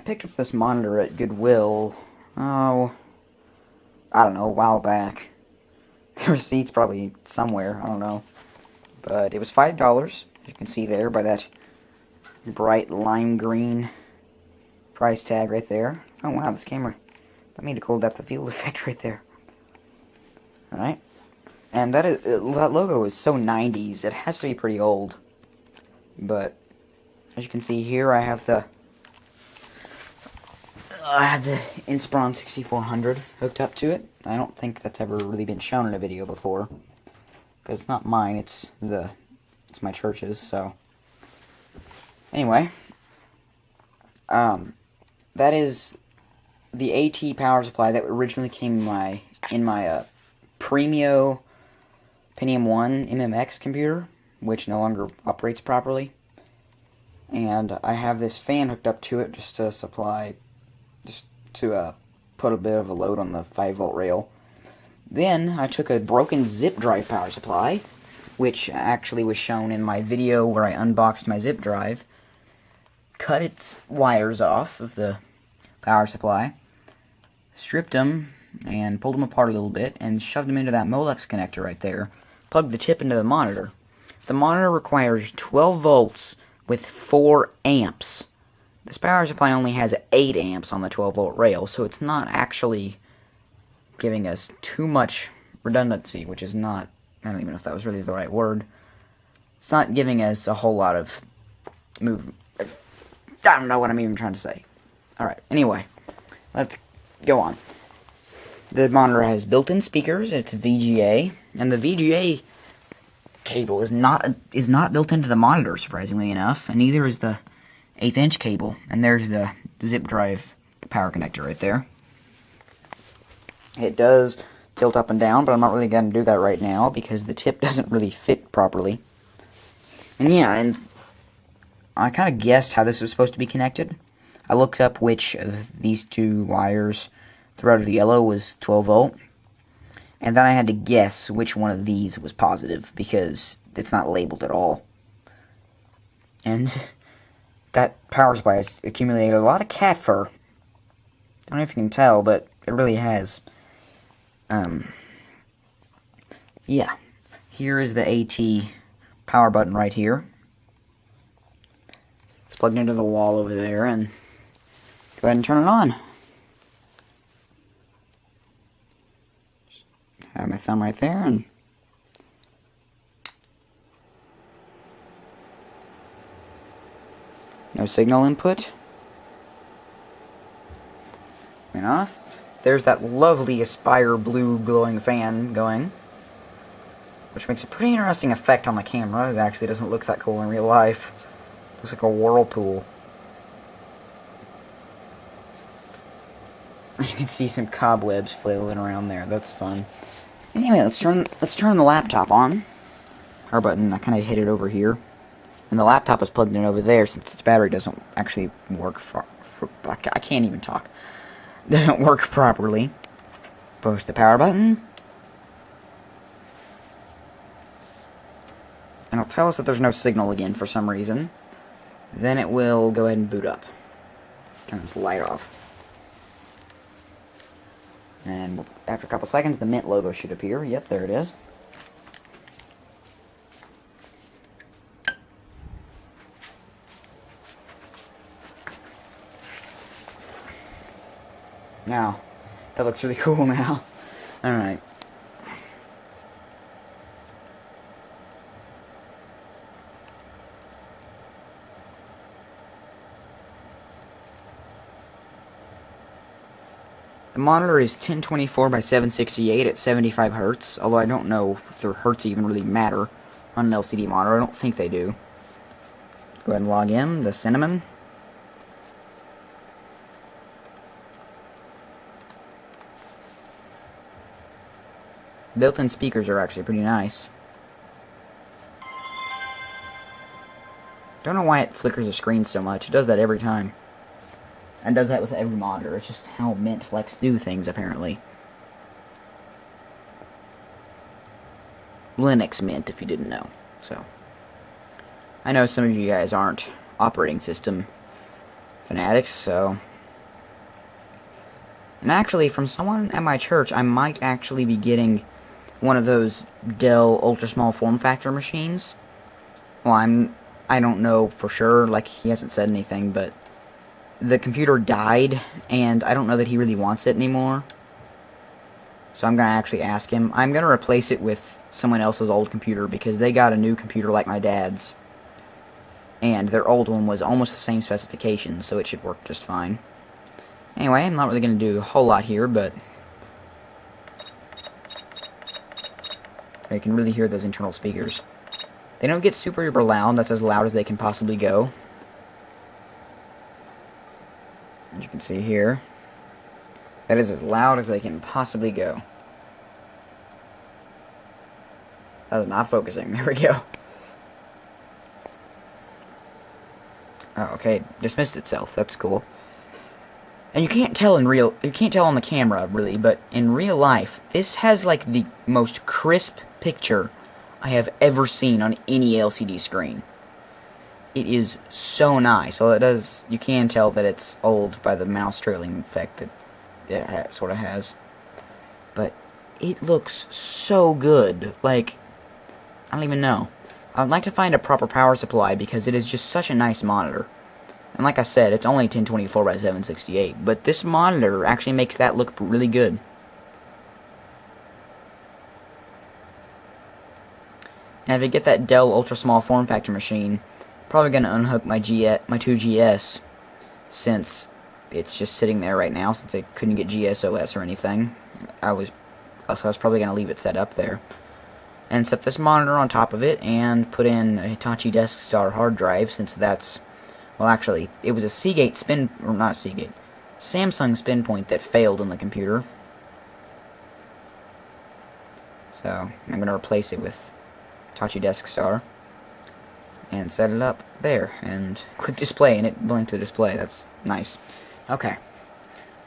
picked up this monitor at Goodwill, oh, I don't know, a while back. The receipt's probably somewhere, I don't know. But it was $5, as you can see there by that bright lime green price tag right there. Oh wow, this camera, that made a cool depth of field effect right there. Alright. And that logo is so 90s, it has to be pretty old. But, as you can see here, I have the Inspiron 6400 hooked up to it. I don't think that's ever really been shown in a video before, because it's not mine, it's my church's, so. Anyway, that is the AT power supply that originally came in my Premio Pentium 1 MMX computer, which no longer operates properly. And I have this fan hooked up to it just to put a bit of a load on the 5-volt rail. Then I took a broken zip drive power supply, which actually was shown in my video where I unboxed my zip drive, cut its wires off of the power supply, stripped them and pulled them apart a little bit, and shoved them into that Molex connector right there, plugged the chip into the monitor. The monitor requires 12 volts with 4 amps. This power supply only has 8 amps on the 12-volt rail, so it's not actually giving us too much redundancy, which is not, I don't even know if that was really the right word. It's not giving us a whole lot of movement. I don't know what I'm even trying to say. Alright, anyway, let's go on. The monitor has built-in speakers, it's VGA, and the VGA cable is not built into the monitor, surprisingly enough, and neither is the 1/8 inch cable. And there's the zip drive power connector right there. It does tilt up and down, but I'm not really going to do that right now because the tip doesn't really fit properly. And yeah, and I kind of guessed how this was supposed to be connected. I looked up which of these two wires, the red or the yellow, was 12 volt. And then I had to guess which one of these was positive because it's not labeled at all. And that power supply has accumulated a lot of cat fur. I don't know if you can tell, but it really has. Yeah. Here is the AT power button right here. It's plugged into the wall over there, and go ahead and turn it on. Just have my thumb right there, and no signal input. Went off. There's that lovely Aspire blue glowing fan going, which makes a pretty interesting effect on the camera. It actually doesn't look that cool in real life. Looks like a whirlpool. You can see some cobwebs flailing around there. That's fun. Anyway, let's turn the laptop on. Power button, I kind of hit it over here. And the laptop is plugged in over there since its battery doesn't actually work I can't even talk. Doesn't work properly. Push the power button. And it'll tell us that there's no signal again for some reason. Then it will go ahead and boot up. Turn this light off. And after a couple seconds, the Mint logo should appear. Yep, there it is. Now, that looks really cool now. Alright. The monitor is 1024 by 768 at 75 Hz, although I don't know if the Hertz even really matter on an LCD monitor. I don't think they do. Go ahead and log in, the Cinnamon. Built-in speakers are actually pretty nice. Don't know why it flickers the screen so much. It does that every time. And does that with every monitor. It's just how Mint likes to do things, apparently. Linux Mint, if you didn't know. So, I know some of you guys aren't operating system fanatics, so And actually, from someone at my church, I might actually be getting one of those Dell ultra small form factor machines. Well, I don't know for sure, like, he hasn't said anything, but the computer died, and I don't know that he really wants it anymore. So I'm going to actually ask him. I'm going to replace it with someone else's old computer, because they got a new computer like my dad's. And their old one was almost the same specifications, so it should work just fine. Anyway, I'm not really going to do a whole lot here, but you can really hear those internal speakers. They don't get super duper loud. That's as loud as they can possibly go. As you can see here, that is as loud as they can possibly go. That is not focusing. There we go. Oh, okay, dismissed itself. That's cool. And you can't tell on the camera, really, but in real life, this has, like, the most crisp picture I have ever seen on any LCD screen. It is so nice. So you can tell that it's old by the mouse trailing effect that it sort of has. But it looks so good. Like, I don't even know. I'd like to find a proper power supply because it is just such a nice monitor. And like I said, it's only 1024 by 768, but this monitor actually makes that look really good. And if I get that Dell ultra small form factor machine, probably going to unhook my 2GS, since it's just sitting there right now, since I couldn't get GSOS or anything. So I was probably going to leave it set up there. And set this monitor on top of it, and put in a Hitachi DeskStar hard drive, since that's, well, actually, it was a Samsung spin point that failed on the computer. So, I'm going to replace it with Hitachi DeskStar, and set it up there, and click display, and it blinked to display. That's nice. Okay.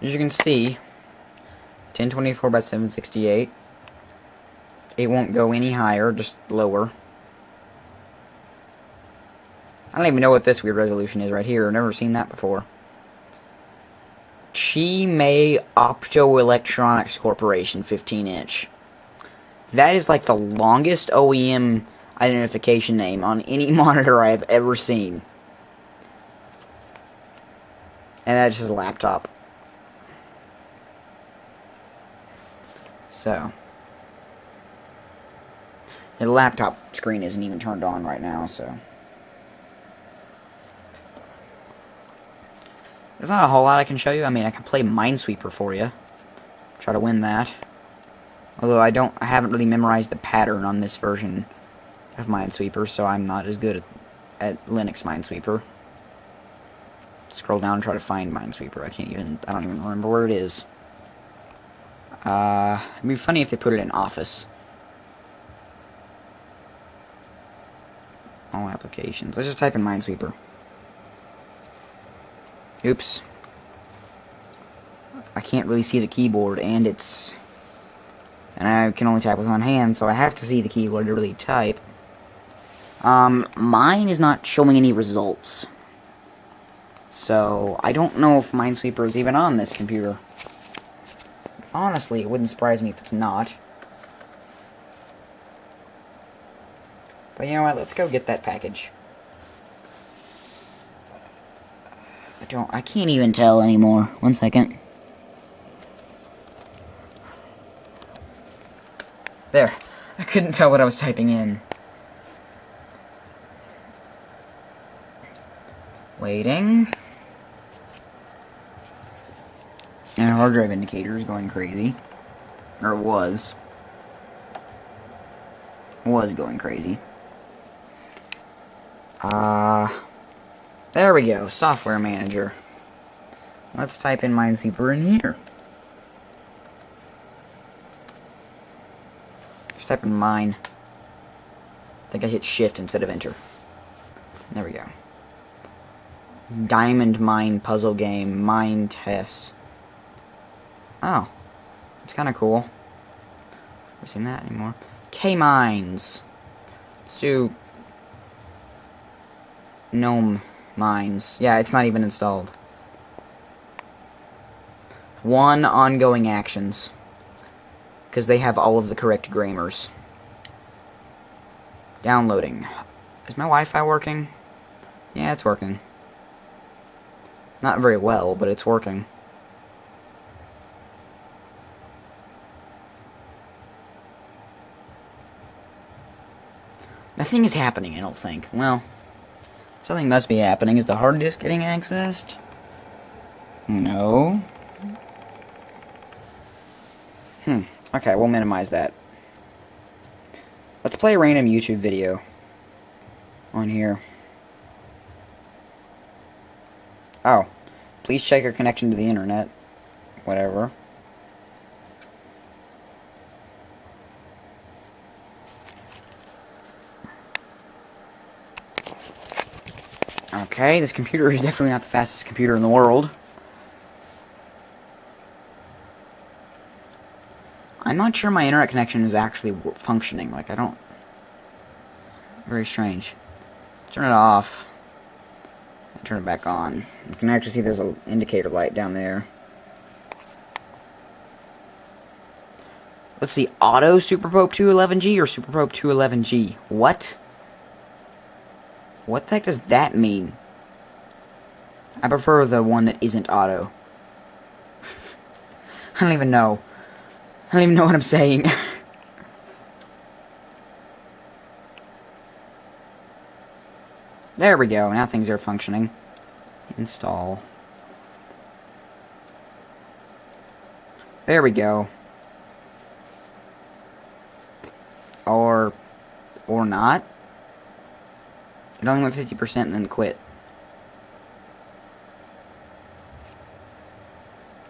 As you can see, 1024 by 768. It won't go any higher, just lower. I don't even know what this weird resolution is right here. I've never seen that before. Chi-Mei Optoelectronics Corporation 15-inch. That is like the longest OEM identification name on any monitor I have ever seen. And that's just a laptop. So. The laptop screen isn't even turned on right now, so. There's not a whole lot I can show you. I mean, I can play Minesweeper for you. Try to win that. Although I haven't really memorized the pattern on this version of Minesweeper, so I'm not as good at Linux Minesweeper. Scroll down and try to find Minesweeper. I don't even remember where it is. It'd be funny if they put it in Office. All applications. Let's just type in Minesweeper. Oops. I can't really see the keyboard, and I can only type with one hand, so I have to see the keyboard to really type. Mine is not showing any results. So, I don't know if Minesweeper is even on this computer. Honestly, it wouldn't surprise me if it's not. But you know what, let's go get that package. I can't even tell anymore. 1 second. There. I couldn't tell what I was typing in. Waiting. And hard drive indicator is going crazy. Or it was. Was going crazy. There we go. Software Manager. Let's type in Minesweeper in here. Just type in mine. I think I hit Shift instead of Enter. There we go. Diamond Mine puzzle game. Mine test. Oh. It's kind of cool. Never seen that anymore. K-Mines. Let's do Gnome Mines. Yeah, it's not even installed. 1 ongoing actions. Because they have all of the correct grammars. Downloading. Is my Wi-Fi working? Yeah, it's working. Not very well, but it's working. Nothing is happening, I don't think. Well, something must be happening. Is the hard disk getting accessed? No. Okay, we'll minimize that. Let's play a random YouTube video on here. Oh. Please check your connection to the internet. Whatever. Okay, this computer is definitely not the fastest computer in the world. I'm not sure my internet connection is actually functioning. Like, I don't... Very strange. Turn it off. Turn it back on. You can actually see there's an indicator light down there. Let's see. Auto Super Pope 211G or Super Pope 211G? What? What the heck does that mean? I prefer the one that isn't auto. I don't even know. I don't even know what I'm saying. There we go. Now things are functioning. Install. There we go. Or not. It only went 50% and then quit.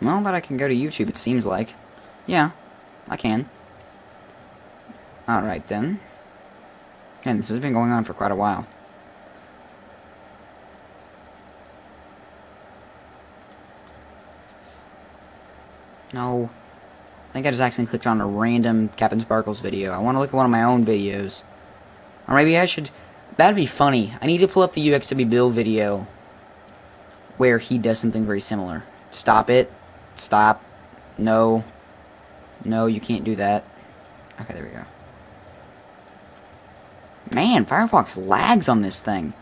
Well, but I can go to YouTube, it seems like. Yeah, I can. Alright then. Again, this has been going on for quite a while. No. I think I just accidentally clicked on a random Captain Sparkles video. I want to look at one of my own videos. Or maybe I should... That'd be funny. I need to pull up the UXWBill video where he does something very similar. Stop it. Stop. No. No, you can't do that. Okay, there we go. Man, Firefox lags on this thing.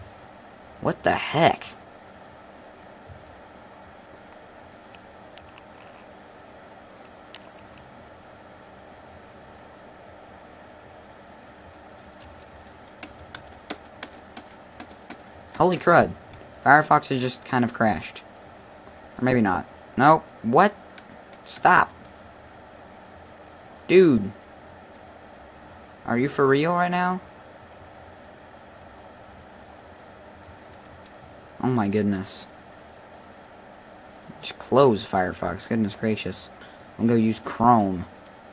What the heck? Holy crud. Firefox has just kind of crashed. Or maybe not. No. What? Stop. Dude. Are you for real right now? Oh my goodness. Just close Firefox. Goodness gracious. I'm gonna go use Chrome.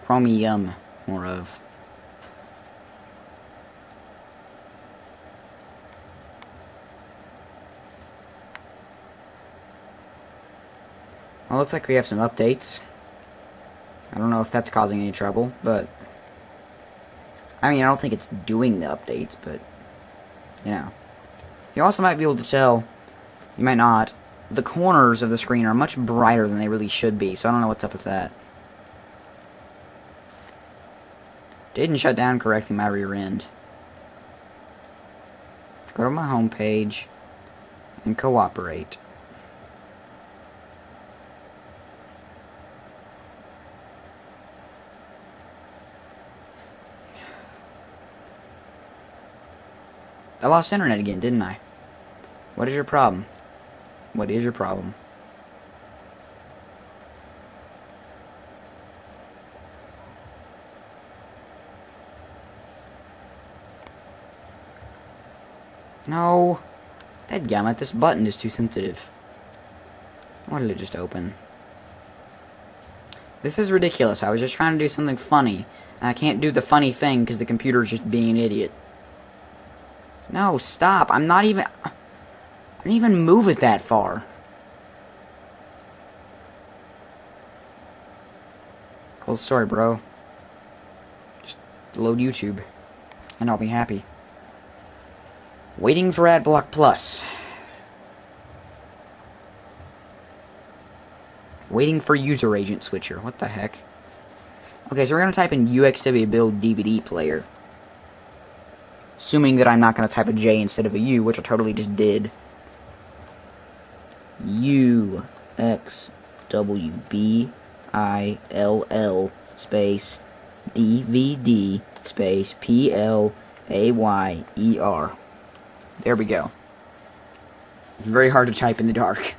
Chromium. More of. Well, looks like we have some updates. I don't know if that's causing any trouble, but... I mean, I don't think it's doing the updates, but... You know. You also might be able to tell, you might not, the corners of the screen are much brighter than they really should be, so I don't know what's up with that. Didn't shut down correctly my rear end. Go to my home page and cooperate. I lost internet again, didn't I? What is your problem? What is your problem? No. Dadgummit, this button is too sensitive. Why did it just open? This is ridiculous. I was just trying to do something funny. And I can't do the funny thing because the computer's just being an idiot. No, stop. I didn't even move it that far. Cool story, bro. Just load YouTube, and I'll be happy. Waiting for Adblock Plus. Waiting for user agent switcher. What the heck? Okay, so we're going to type in UXWBill DVD player. Assuming that I'm not going to type a J instead of a U, which I totally just did. UXWBill space DVD space PLAYER. There we go. It's very hard to type in the dark.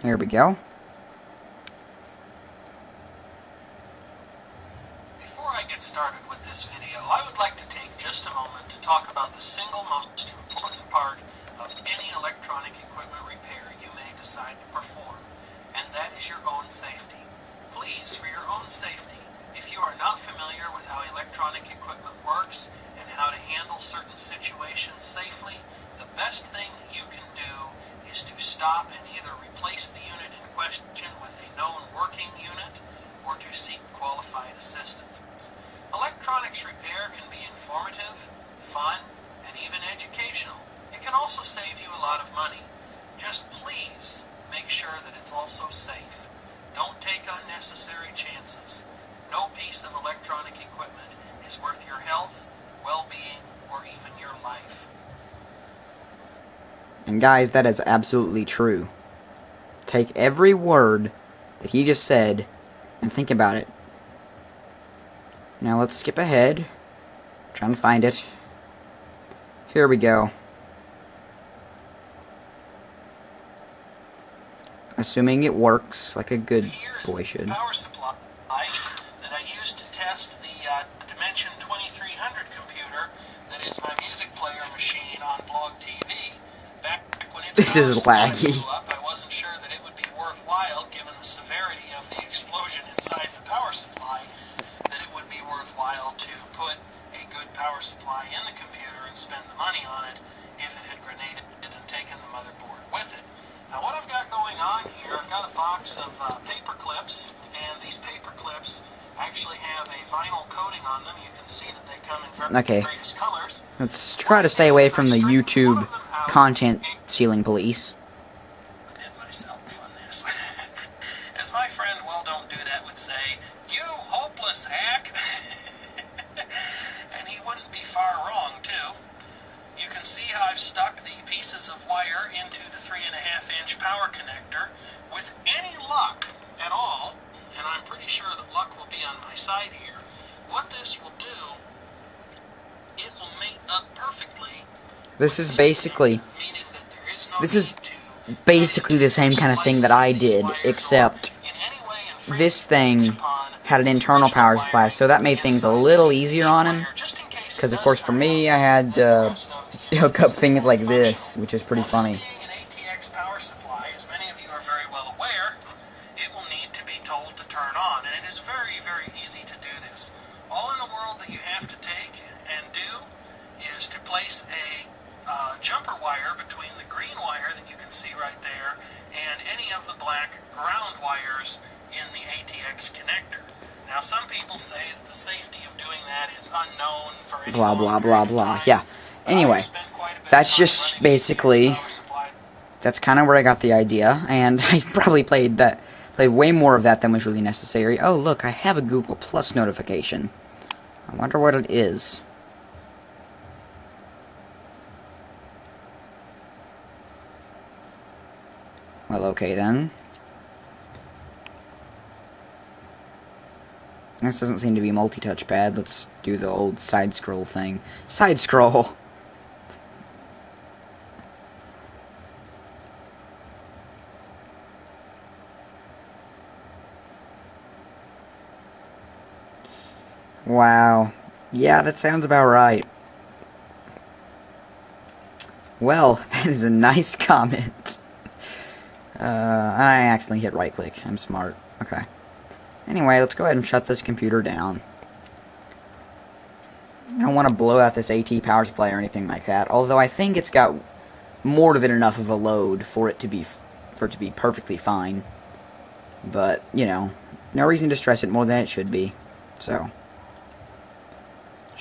Here we go. Before I get started with this video, I would like to take just a moment to talk about the single most important part of any electronic equipment repair you may decide to perform, and that is your own safety. Please, for your own safety, if you are not familiar with how electronic equipment works and how to handle certain situations safely, the best thing you can do is to stop and either replace the unit in question with a known working unit or to seek qualified assistance. Electronics repair can be informative, fun, and even educational. It can also save you a lot of money. Just please make sure that it's also safe. Don't take unnecessary chances. No piece of electronic equipment is worth your health, well-being, or even your life. And guys, that is absolutely true. Take every word that he just said and think about it. Now let's skip ahead. Trying to find it. Here we go. Assuming it works like a good boy should. Power supply that I used to test the Dimension 2300 computer that is my music player machine on Blog TV. Back when its This is laggy. blew up, I wasn't sure that it would be worthwhile, given the severity of the explosion inside the power supply, that it would be worthwhile to put a good power supply in the computer and spend the money on it if it had grenaded and taken the motherboard with it. Now what I've got going on here, I've got a box of paper clips, and these paper clips actually have a vinyl coating on them. You can see that they come in various colors. Let's try to stay away from the YouTube content stealing police. I did myself on this. As my friend Well Don't Do That would say, "You hopeless hack." And he wouldn't be far wrong, too. You can see how I've stuck the pieces of wire into the 3.5-inch power connector. With any luck at all, and I'm pretty sure that luck will be on my side here, what this will do, it will mate up perfectly. This is basically the same kind of thing that I did, except this thing had an internal power supply, so that made things a little easier on him. Because of course for me, I had to hook up things like this, which is pretty funny. Being an ATX power supply, as many of you are very well aware, it will need to be told to turn on, and it is very, very easy to do this. All in the world that you have to take and do is to place a jumper wire between the green wire that you can see right there and any of the black ground wires in the ATX connector. Now some people say that the safety of doing that is unknown for any Blah blah blah blah. Yeah. Anyway, that's just basically, that's kind of where I got the idea, and I probably played way more of that than was really necessary. Oh look, I have a Google Plus notification. I wonder what it is. Well, okay then. This doesn't seem to be a multi-touch pad. Let's do the old side-scroll thing. Side-scroll! Wow. Yeah, that sounds about right. Well, that is a nice comment. I accidentally hit right-click. I'm smart. Okay. Anyway, let's go ahead and shut this computer down. I don't want to blow out this AT power supply or anything like that, although I think it's got more than enough of a load for it to be perfectly fine. But, you know, no reason to stress it more than it should be. So,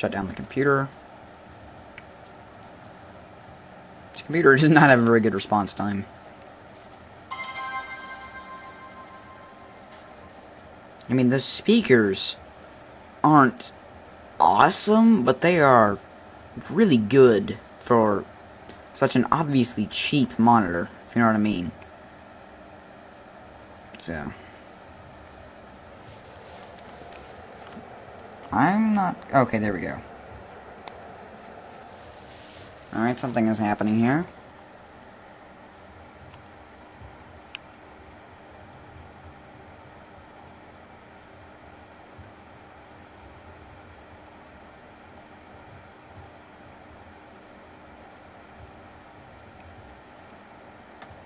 Shut down the computer. This computer does not have a very good response time. I mean, the speakers aren't awesome, but they are really good for such an obviously cheap monitor, if you know what I mean. So, I'm not... Okay, there we go. Alright, something is happening here.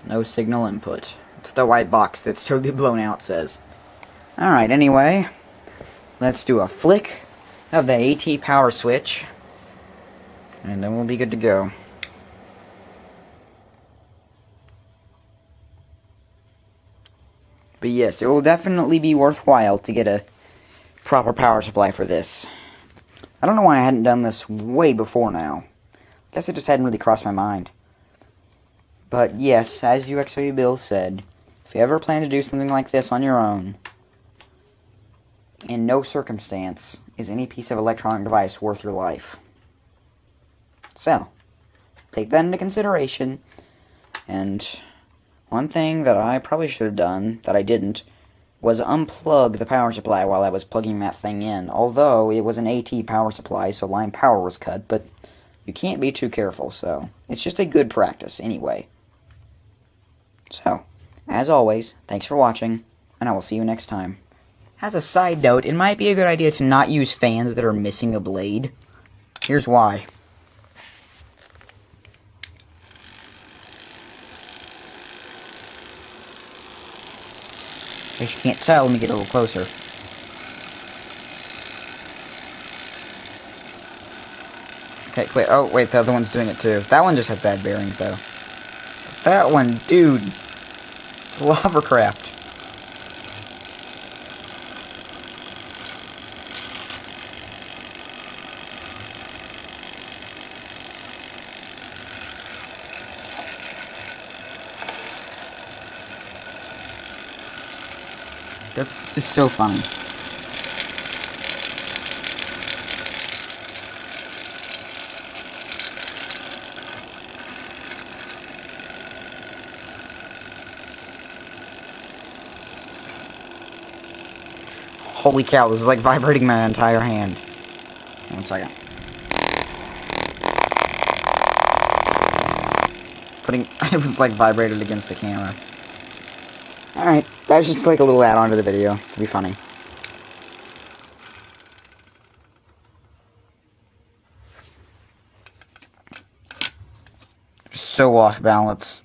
No signal input. It's the white box that's totally blown out says. Alright, anyway. Let's do a flick of the AT power switch. And then we'll be good to go. But yes, it will definitely be worthwhile to get a proper power supply for this. I don't know why I hadn't done this way before now. I guess it just hadn't really crossed my mind. But yes, as UXWBill said, if you ever plan to do something like this on your own, in no circumstance is any piece of electronic device worth your life. So, take that into consideration. And one thing that I probably should have done, that I didn't, was unplug the power supply while I was plugging that thing in. Although it was an AT power supply, so line power was cut, but you can't be too careful, so it's just a good practice anyway. So, as always, thanks for watching, and I will see you next time. As a side note, it might be a good idea to not use fans that are missing a blade. Here's why. In case you can't tell, let me get a little closer. Okay, wait, oh, wait, the other one's doing it too. That one just has bad bearings, though. That one, dude. It's Lovercraft. That's just so funny. Holy cow, this is like vibrating my entire hand. 1 second. It was like vibrated against the camera. Alright, that was just like a little add-on to the video, to be funny. So off balance.